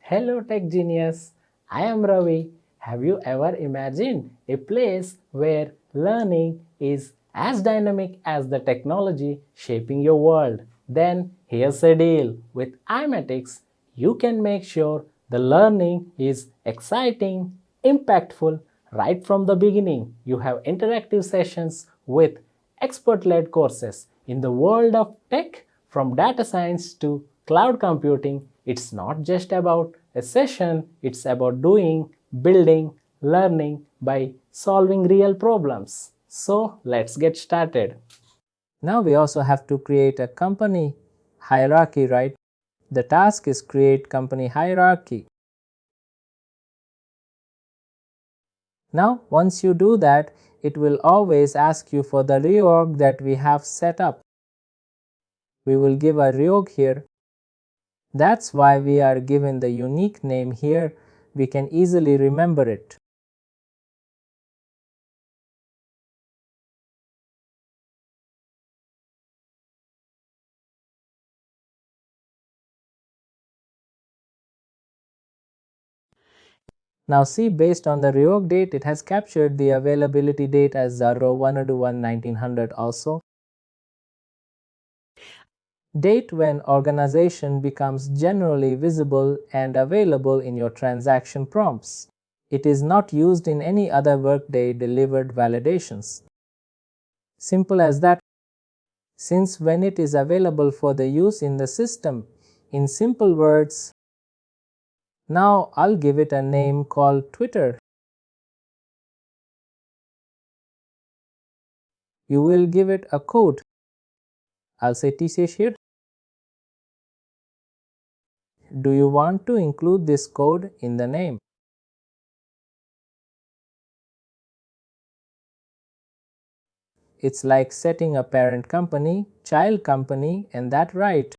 Hello Tech Genius, I am Ravi. Have you ever imagined a place where learning is as dynamic as the technology shaping your world? Then here's a deal. With iMatix, you can make sure the learning is exciting, impactful right from the beginning. You have interactive sessions with expert-led courses. In the world of tech, from data science to cloud computing, it's not just about a session, it's about doing, building, learning by solving real problems. So let's get started. Now we also have to create a company hierarchy, right? The task is create company hierarchy. Now once you do that, it will always ask you for the reorg that we have set up. We will give a reorg here. That's why we are given the unique name here. We can easily remember it. Now see, based on the reorg date, it has captured the availability date as 01/1/1900 also. Date when organization becomes generally visible and available in your transaction prompts. It is not used in any other Workday delivered validations. Simple as that. Since when it is available for the use in the system, in simple words, now I'll give it a name called Twitter. You will give it a code. I'll say TCH here. Do you want to include this code in the name? It's like setting a parent company, child company, and that right.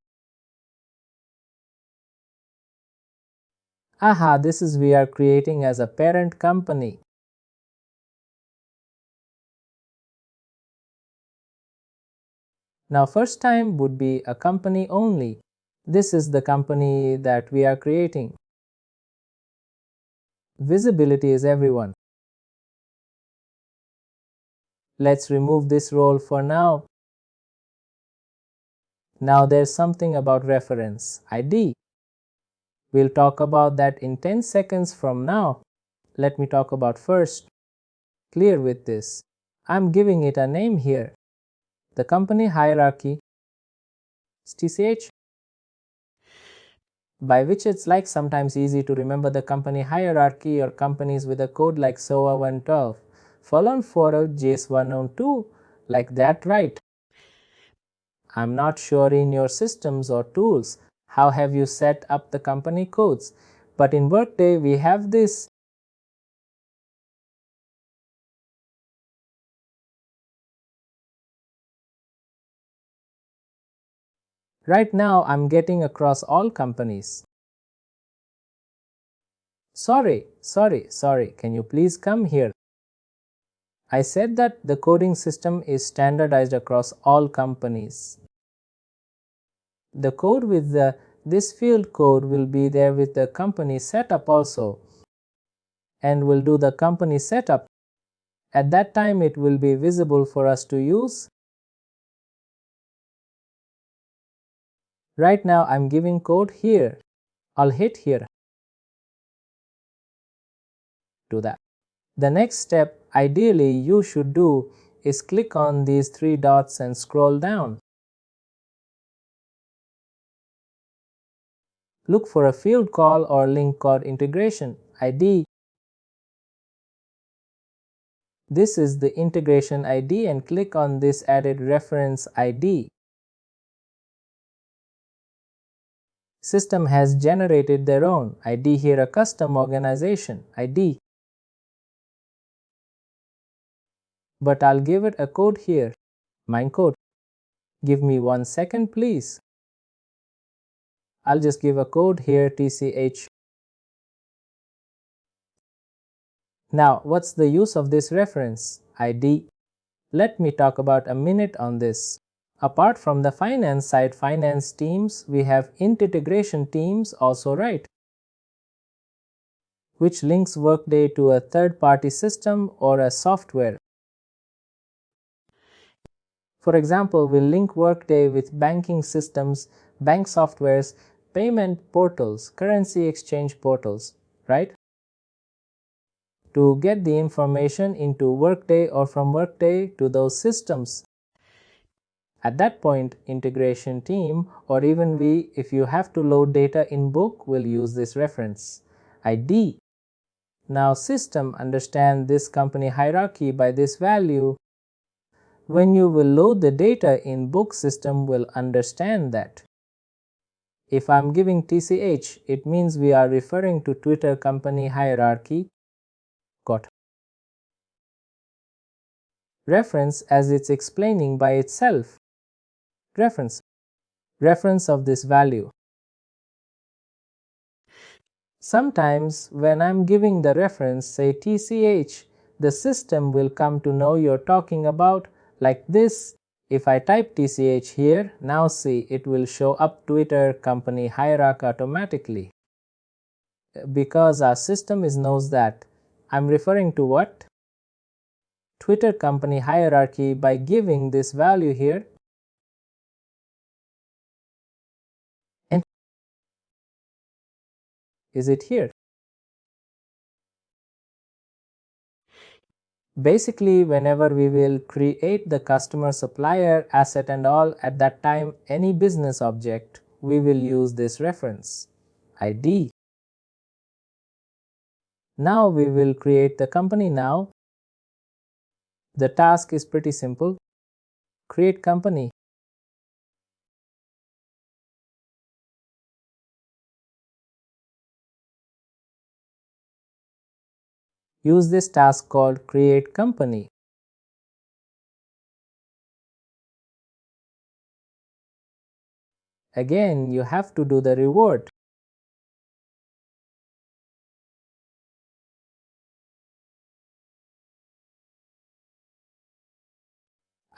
Aha, this is we are creating as a parent company. Now first time would be a company only. This is the company that we are creating. Visibility is everyone. Let's remove this role for now. Now there's something about reference ID. We'll talk about that in 10 seconds from now. Let me talk about first. Clear with this. I'm giving it a name here. The company hierarchy TCH, by which it's like sometimes easy to remember the company hierarchy or companies with a code like SOA 112, followed for a JS 102, like that, right? I'm not sure in your systems or tools how have you set up the company codes, but in Workday we have this. Right now I'm getting across all companies. Sorry, can you please come here? I said that the coding system is standardized across all companies. The code with this field code will be there with the company setup also, and we'll do the company setup. At that time it will be visible for us to use. Right now I'm giving code here. I'll hit here. Do that. The next step ideally you should do is click on these three dots and scroll down. Look for a field call or link called integration ID. This is the integration ID and click on this added reference ID. System has generated their own ID here, a custom organization ID. But I'll give it a code here. Mine code. Give me 1 second please. I'll just give a code here TCH. Now what's the use of this reference ID? Let me talk about a minute on this. Apart from the finance side, finance teams, we have integration teams also, right? which links Workday to a third-party system or a software. For example, we'll link Workday with banking systems, bank softwares, payment portals, currency exchange portals, right? To get the information into Workday or from Workday to those systems. At that point, integration team or even we, if you have to load data in book, will use this reference ID. Now system understand this company hierarchy by this value. When you will load the data in book, system will understand that. If I'm giving TCH, it means we are referring to Twitter company hierarchy. Got reference as it's explaining by itself. Reference of this value. Sometimes when I'm giving the reference, say TCH, the system will come to know you're talking about like this. If I type TCH here, now see it will show up Twitter company hierarchy automatically. Because our system knows that I'm referring to what? Twitter company hierarchy by giving this value here. And is it here? Basically, whenever we will create the customer, supplier, asset and all, at that time any business object, we will use this reference ID. Now we will create the company. Now the task is pretty simple. Create company. Use this task called create company. Again, you have to do the reward.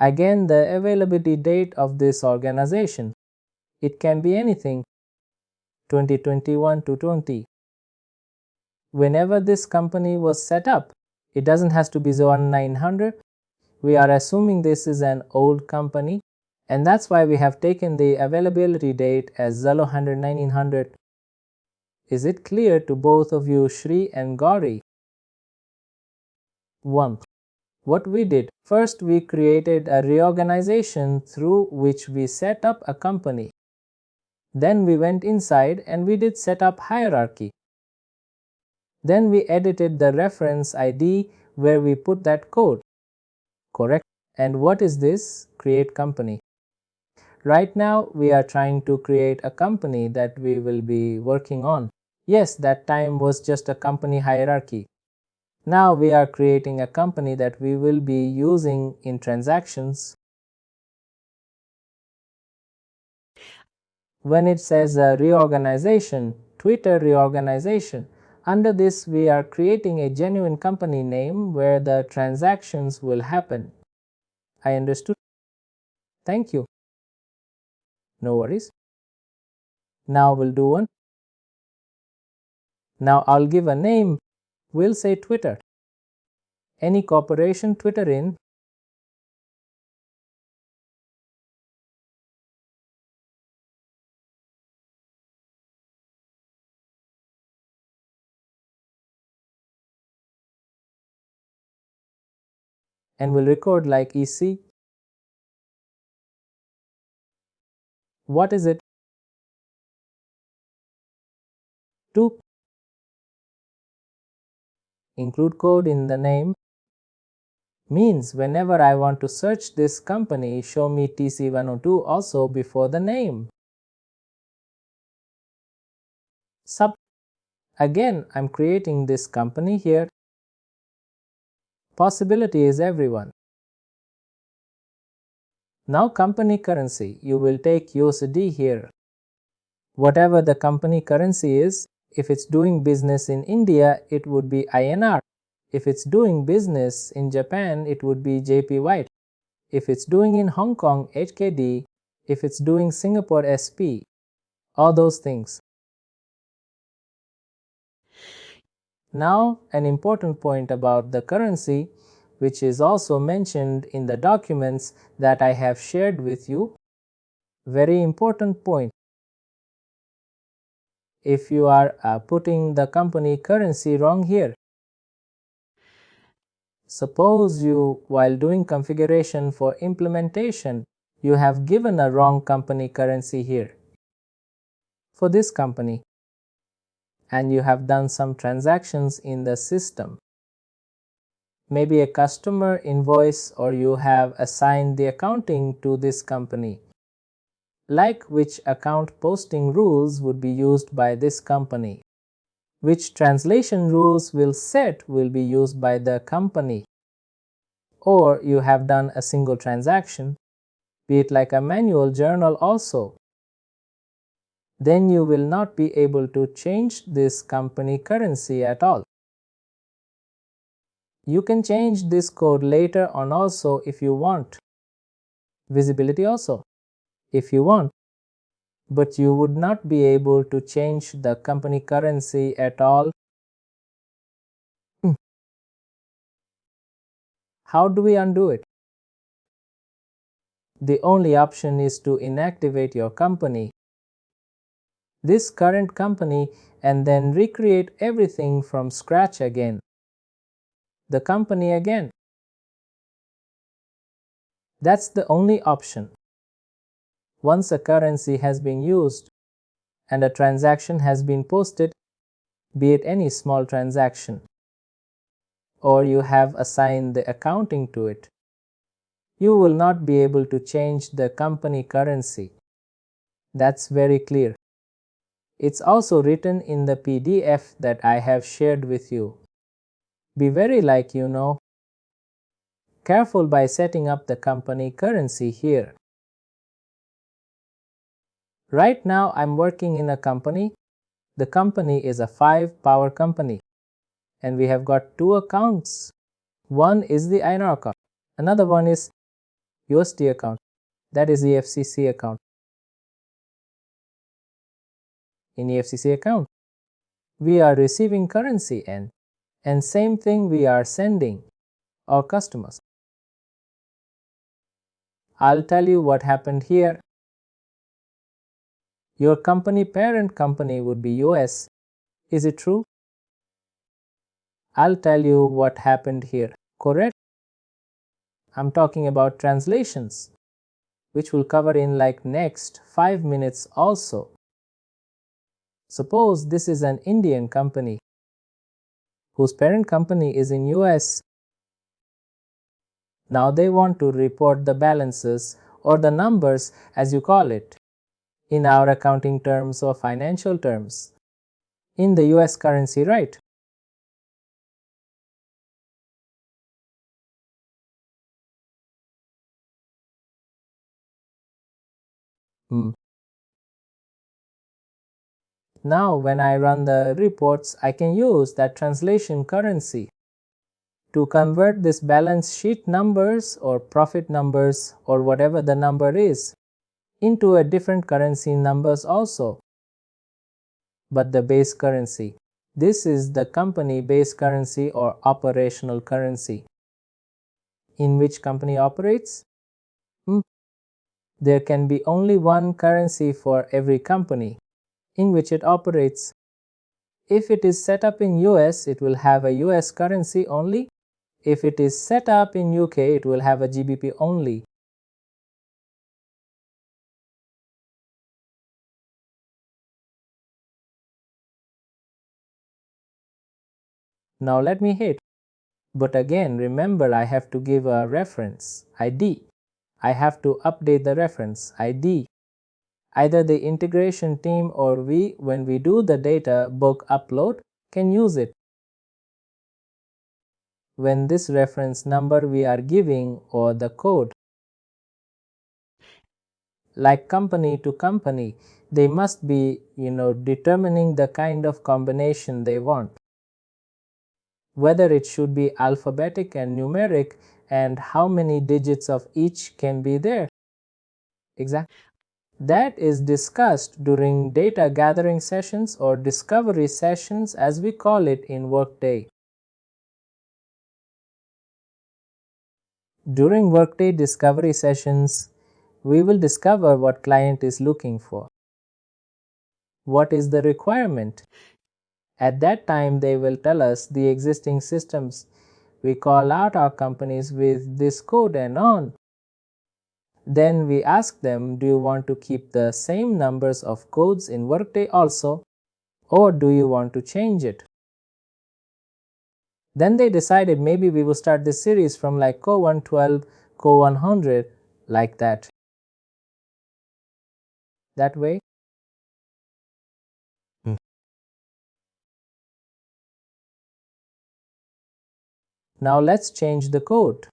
Again, the availability date of this organization. It can be anything, 2021 to 20. Whenever this company was set up, it doesn't have to be 1900. We are assuming this is an old company, and that's why we have taken the availability date as 1900. Is it clear to both of you, Shri and Gauri? 1. What we did, first we created a reorganization through which we set up a company. Then we went inside and we did set up hierarchy. Then we edited the reference ID where we put that code. Correct. And what is this? Create company. Right now we are trying to create a company that we will be working on. Yes, that time was just a company hierarchy. Now we are creating a company that we will be using in transactions. When it says a reorganization, Twitter reorganization, under this we are creating a genuine company name where the transactions will happen. I understood. Thank you. No worries. Now we'll do one. Now I'll give a name. We'll say Twitter. Any corporation Twitter in. And we'll record like EC. What is it? 2. Include code in the name. Means whenever I want to search this company, show me TC102 also before the name. Sub. Again, I'm creating this company here. Possibility is everyone. Now company currency, you will take USD here. Whatever the company currency is, if it's doing business in India, it would be INR. If it's doing business in Japan, it would be JPY. If it's doing in Hong Kong, HKD. If it's doing Singapore, SP. All those things. Now, an important point about the currency, which is also mentioned in the documents that I have shared with you. Very important point. If you are putting the company currency wrong here, suppose you, while doing configuration for implementation, you have given a wrong company currency here for this company, and you have done some transactions in the system. Maybe a customer invoice, or you have assigned the accounting to this company, like which account posting rules would be used by this company, which translation rules will be used by the company, or you have done a single transaction, be it like a manual journal also, then you will not be able to change this company currency at all. You can change this code later on also if you want, visibility also if you want, but you would not be able to change the company currency at all. How do we undo it? The only option is to inactivate your company, this current company, and then recreate everything from scratch again. The company again. That's the only option. Once a currency has been used and a transaction has been posted, be it any small transaction, or you have assigned the accounting to it, you will not be able to change the company currency. That's very clear. It's also written in the PDF that I have shared with you. Be very careful by setting up the company currency here. Right now I'm working in a company. The company is a 5-power company, and we have got 2 accounts. One is the INR account. Another one is USD account. That is the FCC account. In EFCC account, we are receiving currency and same thing we are sending our customers. I'll tell you what happened here. Your company parent company would be US. Is it true? I'll tell you what happened here. Correct? I'm talking about translations, which we'll cover in like next 5 minutes also. Suppose this is an Indian company whose parent company is in US. Now they want to report the balances, or the numbers as you call it, in our accounting terms or financial terms, in the US currency, right? Now when I run the reports, I can use that translation currency to convert this balance sheet numbers or profit numbers or whatever the number is into a different currency numbers also. But the base currency, this is the company base currency or operational currency. In which company operates? There can be only one currency for every company in which it operates. If it is set up in US, it will have a US currency only. If it is set up in UK, it will have a GBP only. Now let me hit. But again, remember, I have to give a reference ID. I have to update the reference ID. Either the integration team or we, when we do the data book upload, can use it. When this reference number we are giving or the code, like company to company, they must be determining the kind of combination they want, whether it should be alphabetic and numeric, and how many digits of each can be there. Exactly. That is discussed during data gathering sessions or discovery sessions as we call it in Workday. During Workday discovery sessions, we will discover what client is looking for. What is the requirement? At that time, they will tell us the existing systems. We call out our companies with this code and on. Then we ask them, do you want to keep the same numbers of codes in Workday also, or do you want to change it? Then they decided maybe we will start this series from like Co 112, Co 100, like that. That way. Now let's change the code.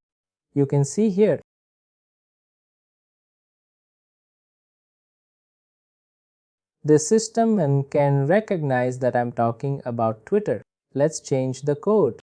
You can see here. The system can recognize that I'm talking about Twitter. Let's change the code.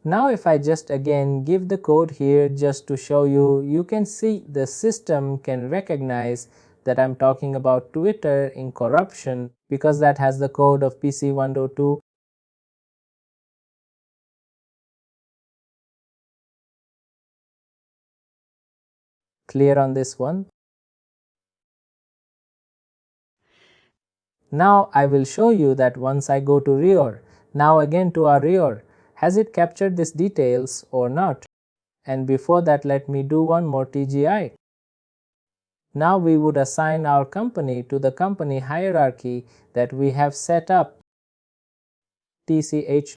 Now if I just again give the code here just to show you, you can see the system can recognize that I'm talking about Twitter in corruption because that has the code of PC102. Clear on this one? Now I will show you that once I go to Reor, now again to our Reor, has it captured these details or not? And before that, let me do one more TGI. Now we would assign our company to the company hierarchy that we have set up. TCH.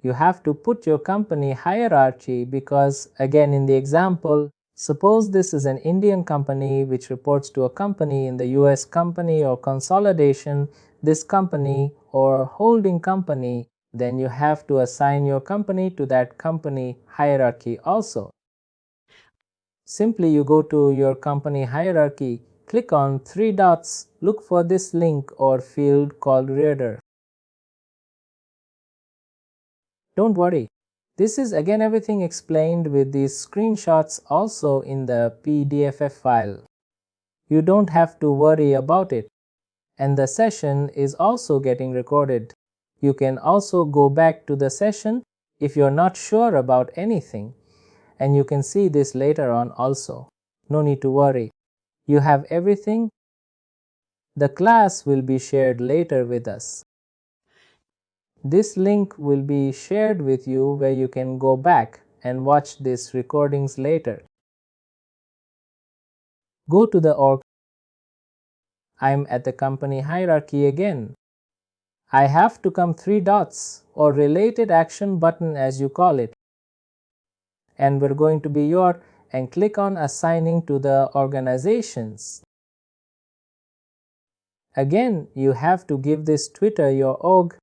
You have to put your company hierarchy because again in the example, suppose this is an Indian company which reports to a company in the US company or consolidation, this company or holding company, then you have to assign your company to that company hierarchy also. Simply you go to your company hierarchy, click on three dots, look for this link or field called reader. Don't worry, this is again everything explained with these screenshots also in the PDF file. You don't have to worry about it. And the session is also getting recorded. You can also go back to the session if you're not sure about anything. And you can see this later on also. No need to worry. You have everything. The class will be shared later with us. This link will be shared with you where you can go back and watch these recordings later. Go to the org. I'm at the company hierarchy again. I have to come three dots or related action button as you call it. And we're going to be your and click on assigning to the organizations. Again, you have to give this Twitter your org.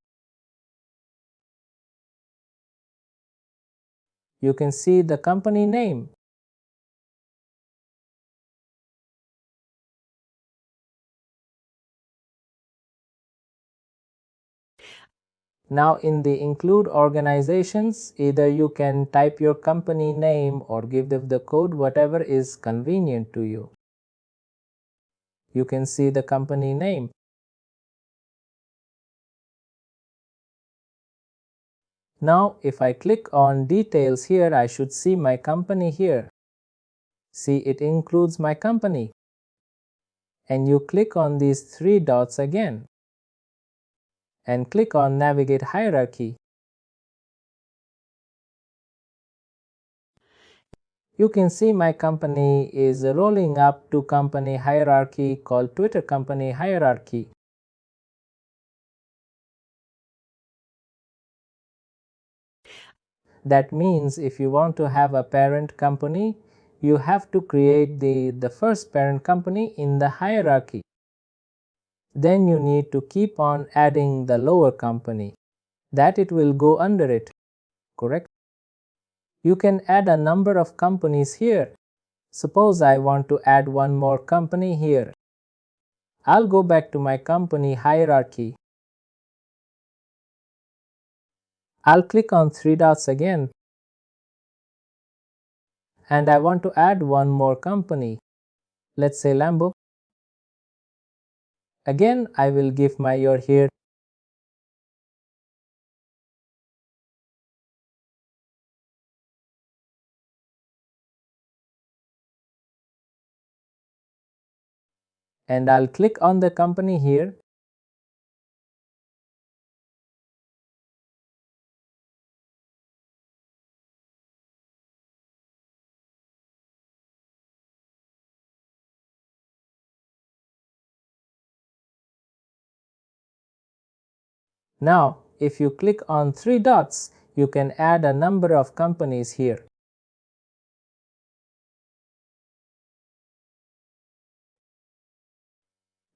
You can see the company name. Now in the include organizations, either you can type your company name or give them the code, whatever is convenient to you. You can see the company name. Now if I click on details here, I should see my company here. See, it includes my company. And you click on these three dots again and click on navigate hierarchy. You can see my company is rolling up to company hierarchy called Twitter company hierarchy. That means if you want to have a parent company, you have to create the first parent company in the hierarchy. Then you need to keep on adding the lower company, that it will go under it, correct? You can add a number of companies here. Suppose I want to add one more company here. I'll go back to my company hierarchy. I'll click on three dots again. And I want to add one more company. Let's say Lambo. Again, I will give my year here. And I'll click on the company here. Now, if you click on three dots, you can add a number of companies here.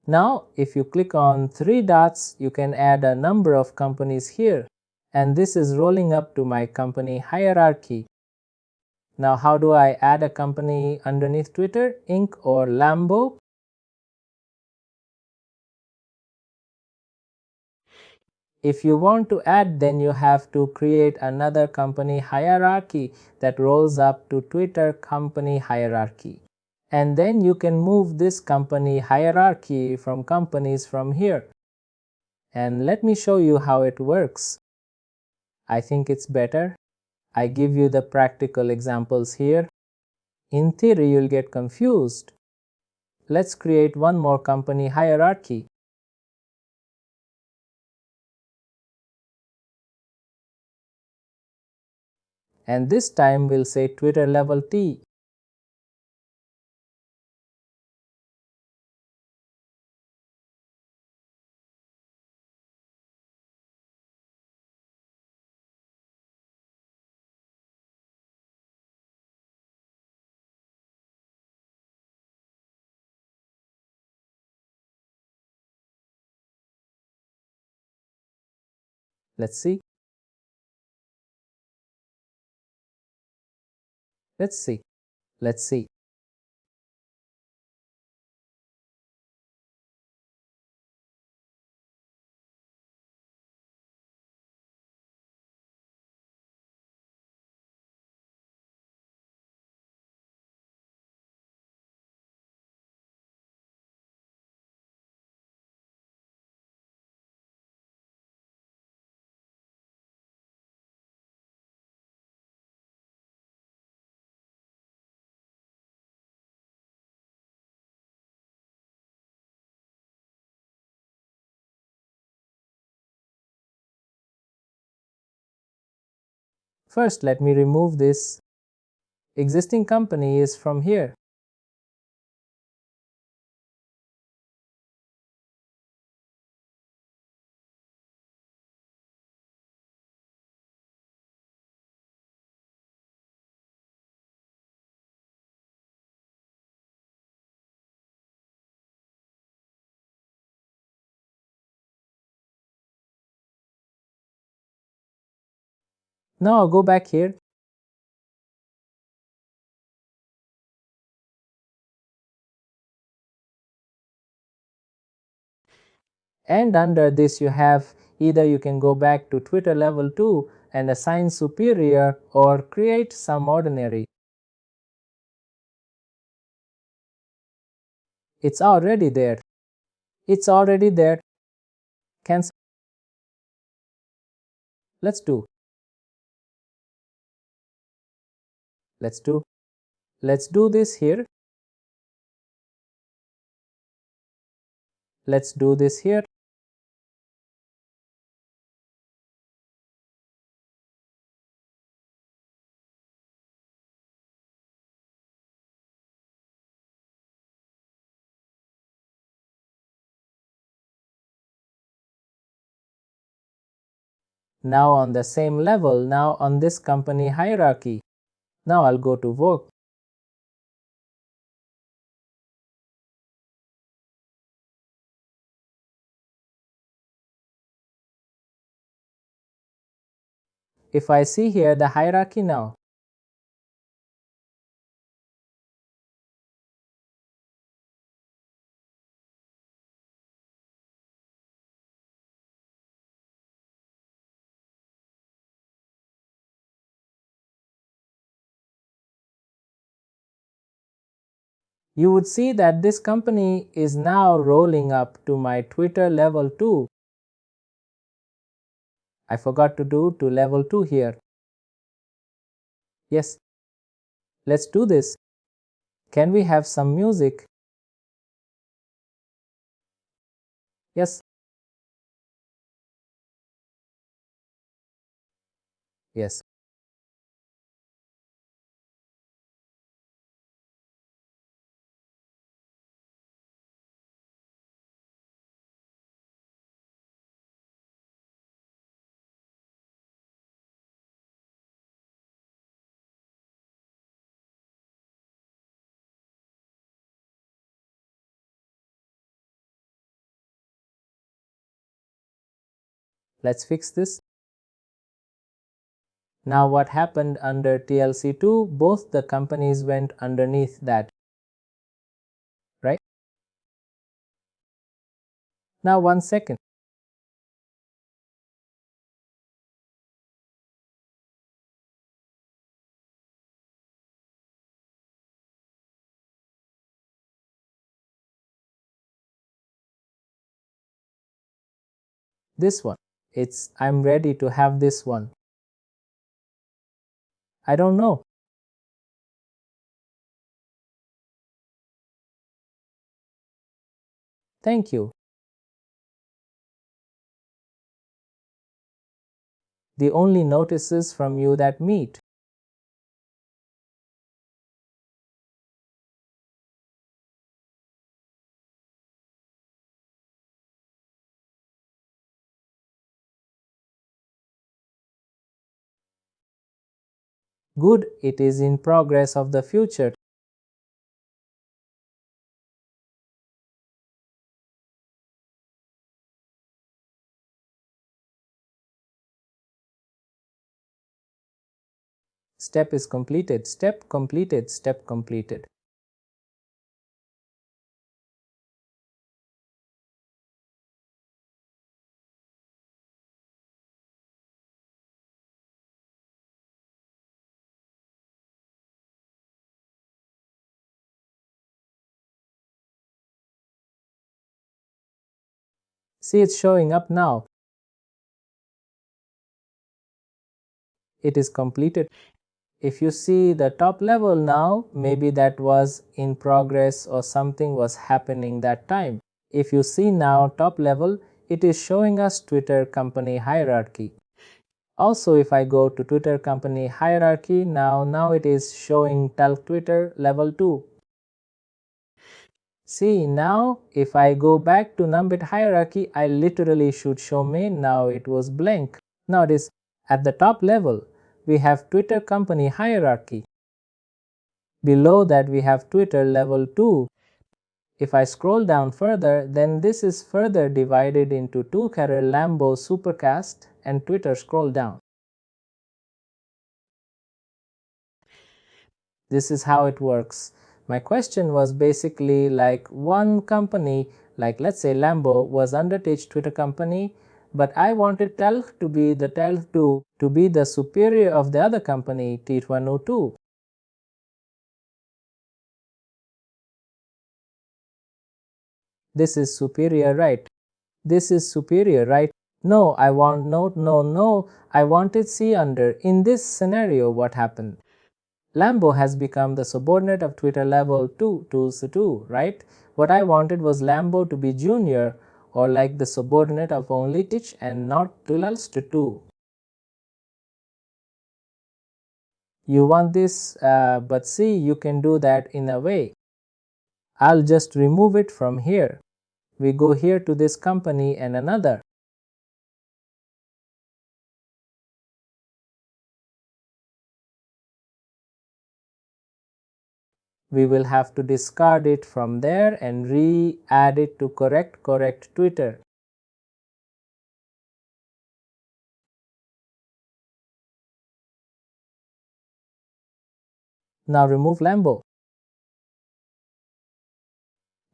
Now, if you click on three dots, you can add a number of companies here. And this is rolling up to my company hierarchy. Now, how do I add a company underneath Twitter, Inc. or Lambo? If you want to add, then you have to create another company hierarchy that rolls up to Twitter company hierarchy. And then you can move this company hierarchy from companies from here. And let me show you how it works. I think it's better. I give you the practical examples here. In theory, you'll get confused. Let's create one more company hierarchy. And this time we'll say Twitter level T. Let's see. Let's see. Let's see. First, let me remove this existing company is from here. Now I'll go back here. And under this you have either you can go back to Twitter level 2 and assign superior or create some ordinary. It's already there. It's already there. Cancel. Let's do. Let's do. Let's do this here. Let's do this here. Now on the same level, now on this company hierarchy. Now I'll go to work. If I see here the hierarchy now, you would see that this company is now rolling up to my Twitter level 2. I forgot to do to level 2 here. Yes, let's do this. Can we have some music? Yes, yes. Let's fix this. Now what happened under TLC2? Both the companies went underneath that, right? Now 1 second. This one. I'm ready to have this one. I don't know. Thank you. The only notices from you that meet. Good, it is in progress of the future. Step is completed. Step completed. Step completed. See, it's showing up now. It is completed. If you see the top level now, maybe that was in progress or something was happening that time. If you see now top level, it is showing us Twitter company hierarchy. Also, if I go to Twitter company hierarchy, now it is showing Talk Twitter level 2. See, now if I go back to Numbit hierarchy, I literally should show main. Now it was blank. Now it is at the top level. We have Twitter company hierarchy. Below that we have Twitter level 2. If I scroll down further, then this is further divided into two career Lambo Supercast and Twitter. Scroll down. This is how it works. My question was basically like one company, like let's say Lambo was under Twitter company, but I wanted Telk to be the Telk 2 to be the superior of the other company, T102. This is superior, right? This is superior, right? No, I want no, I wanted C under. In this scenario, what happened? Lambo has become the subordinate of Twitter level 2 to 2, right? What I wanted was Lambo to be junior or like the subordinate of only Tich and not Tulals to 2. You want this, but see, you can do that in a way. I'll just remove it from here. We go here to this company and another. We will have to discard it from there and re-add it to correct Twitter. Now remove Lambo.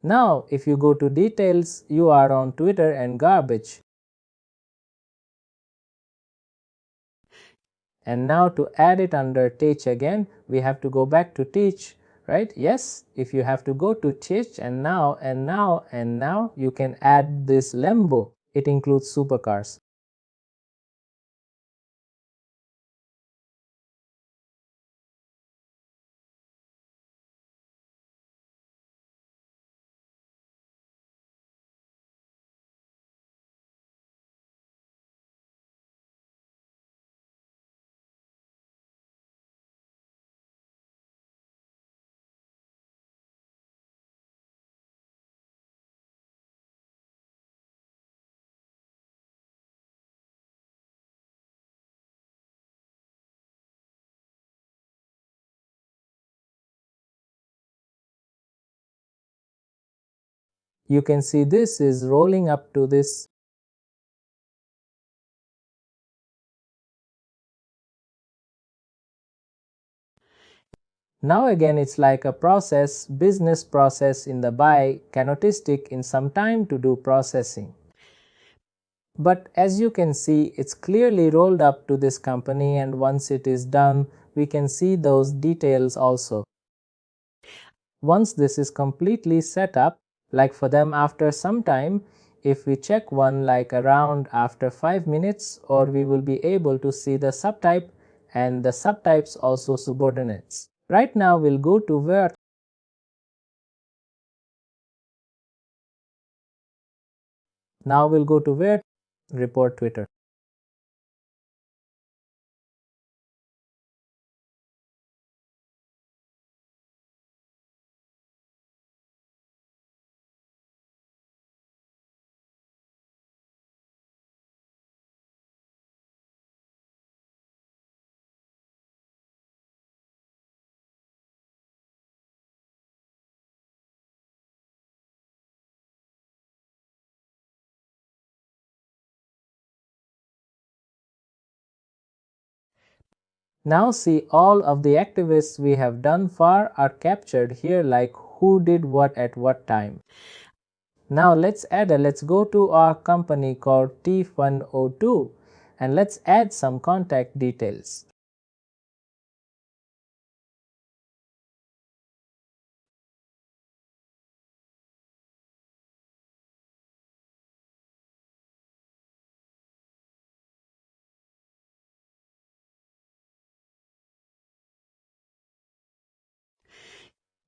Now if you go to details, you are on Twitter and garbage. And now to add it under teach again, we have to go back to teach, right? Yes, if you have to go to change and now you can add this Lambo. It includes supercars. You can see this is rolling up to this. Now again it's like a process, business process in the buy, canonistic in some time to do processing. But as you can see, it's clearly rolled up to this company, and once it is done, we can see those details also. Once this is completely set up, like for them after some time, if we check one like around after 5 minutes, or we will be able to see the subtype and the subtypes also subordinates. Right now we'll go to where. Now we'll go to where report Twitter. Now see, all of the activists we have done far are captured here, like who did what at what time. Now let's go to our company called T102 and let's add some contact details.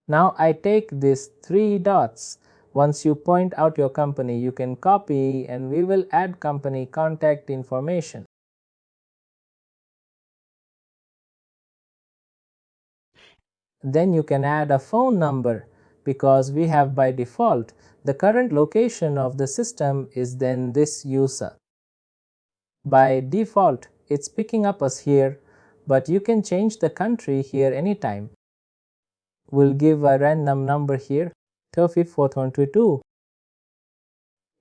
Now I take these 3 dots. Once you point out your company, you can copy and we will add company contact information. Then you can add a phone number, because we have by default the current location of the system is then this user. By default it's picking up us here, but you can change the country here anytime. We'll give a random number here, 35422.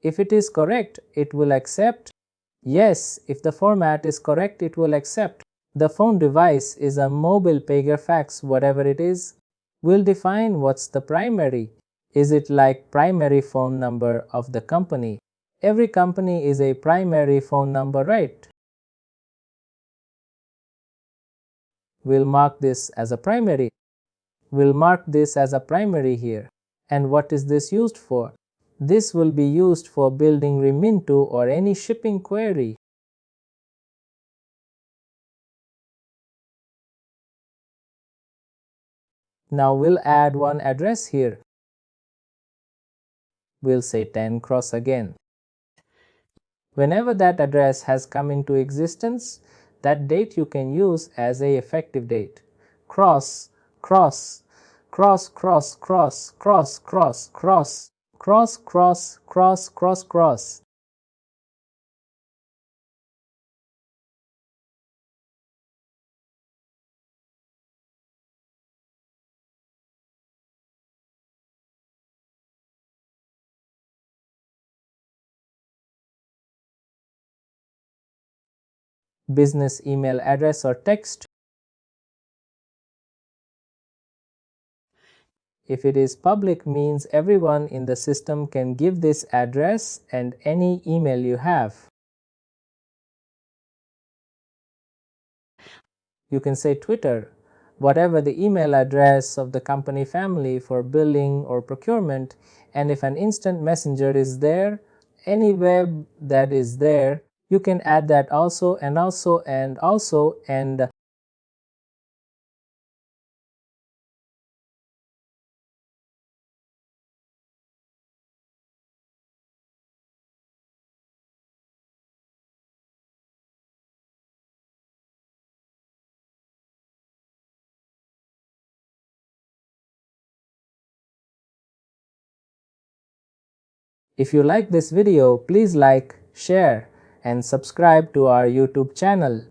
If it is correct, it will accept. Yes, if the format is correct, it will accept. The phone device is a mobile pager fax, whatever it is. We'll define what's the primary. Is it like primary phone number of the company? Every company is a primary phone number, right? We'll mark this as a primary. We'll mark this as a primary here. And what is this used for? This will be used for building Reminto or any shipping query. Now we'll add one address here. We'll say 10 cross again. Whenever that address has come into existence, that date you can use as a effective date. Cross, cross, cross, cross, cross, cross, cross, cross, cross, cross, cross, cross, cross. Business email address or text. If it is public, means everyone in the system can give this address and any email you have. You can say Twitter, whatever the email address of the company family for billing or procurement. And if an instant messenger is there, any web that is there, you can add that also and also and also. And if you like this video, please like, share and subscribe to our YouTube channel.